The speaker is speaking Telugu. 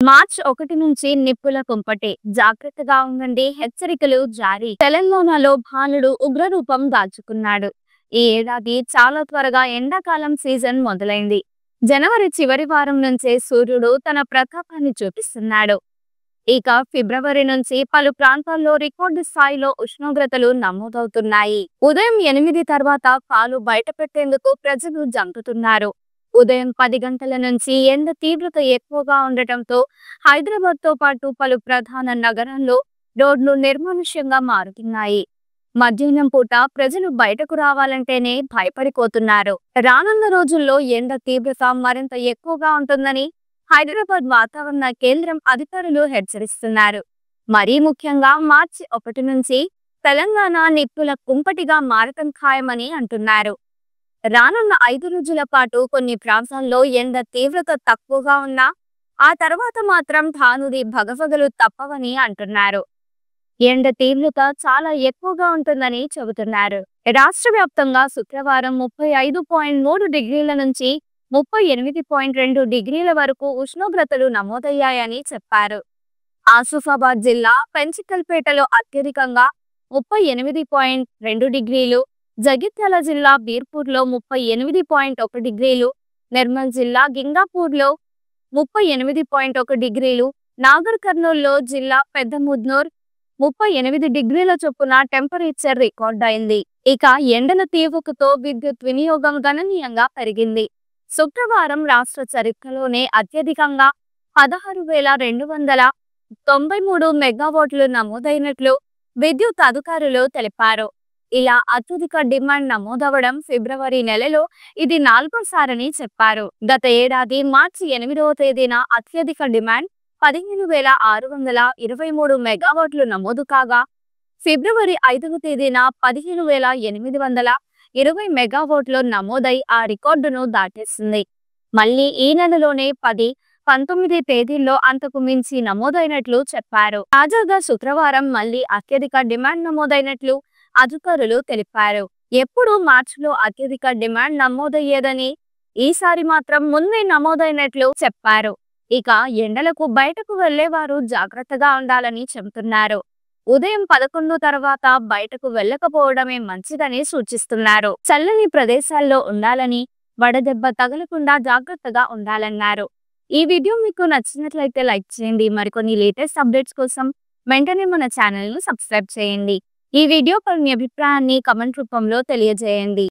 మార్చ్ 1 నుంచి నిప్పుల కుంపటి. జాగ్రత్తగా ఉండండి. హెచ్చరికలు జారీ. తెలంగాణలో భానుడు ఉగ్రరూపం దాల్చుకున్నాడు. ఈ ఏడాది చాలా త్వరగా ఎండాకాలం సీజన్ మొదలైంది. జనవరి చివరి వారం నుంచే సూర్యుడు తన ప్రతాపాన్ని చూపిస్తున్నాడు. ఇక ఫిబ్రవరి నుంచి పలు ప్రాంతాల్లో రికార్డు స్థాయిలో ఉష్ణోగ్రతలు నమోదవుతున్నాయి. ఉదయం 8 తర్వాత పాలు బయటపెట్టేందుకు ప్రజలు జంకుతున్నారు. ఉదయం 10 గంటల నుంచి ఎండ తీవ్రత ఎక్కువగా ఉండటంతో హైదరాబాద్తో పాటు పలు ప్రధాన నగరాల్లో రోడ్లు నిర్మానుష్యంగా మారుతున్నాయి. మధ్యాహ్నం పూట ప్రజలు బయటకు రావాలంటేనే భయపడిపోతున్నారు. రానున్న రోజుల్లో ఎండ తీవ్రత మరింత ఎక్కువగా ఉంటుందని హైదరాబాద్ వాతావరణ కేంద్రం అధికారులు హెచ్చరిస్తున్నారు. మరీ ముఖ్యంగా మార్చి 1 నుంచి తెలంగాణ నిప్పుల కుంపటిగా మారటం ఖాయమని అంటున్నారు. రానున్న 5 రోజుల పాటు కొన్ని ప్రాంతాల్లో ఎండ తీవ్రత తక్కువగా ఉన్నా ఆ తర్వాత మాత్రం భానుడి భగభగలు తప్పవని అంటున్నారు. ఎండ తీవ్రత చాలా ఎక్కువగా ఉంటుందని చెబుతున్నారు. రాష్ట్ర వ్యాప్తంగా శుక్రవారం 35.3 డిగ్రీల నుంచి 38.2 డిగ్రీల వరకు ఉష్ణోగ్రతలు నమోదయ్యాయని చెప్పారు. ఆసిఫాబాద్ జిల్లా పెంచికల్పేటలో అత్యధికంగా 38.2 డిగ్రీలు, జగిత్యాల జిల్లా బీర్పూర్లో 38.1 డిగ్రీలు, నిర్మల్ జిల్లా గింగాపూర్లో 38.1 డిగ్రీలు, నాగర్ కర్నూల్లో జిల్లా పెద్దముద్నూర్ 38 డిగ్రీల చొప్పున టెంపరేచర్ రికార్డైంది. ఇక ఎండల తీవ్రతతో విద్యుత్ వినియోగం గణనీయంగా పెరిగింది. శుక్రవారం రాష్ట్ర చరిత్రలోనే అత్యధికంగా 16,293 మెగావాట్లు నమోదైనట్లు విద్యుత్ అధికారులు తెలిపారు. ఇలా అత్యధిక డిమాండ్ నమోదవడం ఫిబ్రవరి నెలలో ఇది 4వసారని చెప్పారు. గత ఏడాది మార్చి 8వ తేదీన అత్యధిక డిమాండ్ 15,623 మెగావాట్లు నమోదు కాగా, ఫిబ్రవరి 5వ తేదీన 15,820 మెగావాట్లు నమోదై ఆ రికార్డును దాటేసింది. మళ్లీ ఈ నెలలోనే 10, 19 తేదీల్లో అంతకు మించి నమోదైనట్లు చెప్పారు. తాజాగా శుక్రవారం మళ్లీ అత్యధిక డిమాండ్ నమోదైనట్లు అధికారులు తెలిపారు. ఎప్పుడూ మార్చిలో అత్యధిక డిమాండ్ నమోదయ్యేదని, ఈసారి మాత్రం ముందే నమోదైనట్లు చెప్పారు. ఇక ఎండలకు బయటకు వెళ్లేవారు జాగ్రత్తగా ఉండాలని చెబుతున్నారు. ఉదయం 11 తర్వాత బయటకు వెళ్లకపోవడమే మంచిదని సూచిస్తున్నారు. చల్లని ప్రదేశాల్లో ఉండాలని, వడదెబ్బ తగలకుండా జాగ్రత్తగా ఉండాలన్నారు. ఈ వీడియో మీకు నచ్చినట్లయితే లైక్ చేయండి. మరికొన్ని లేటెస్ట్ అప్డేట్స్ కోసం వెంటనే మన ఛానల్ ను సబ్స్క్రైబ్ చేయండి. ఈ వీడియోపై మీ అభిప్రాయాన్ని కామెంట్ రూపంలో తెలియజేయండి.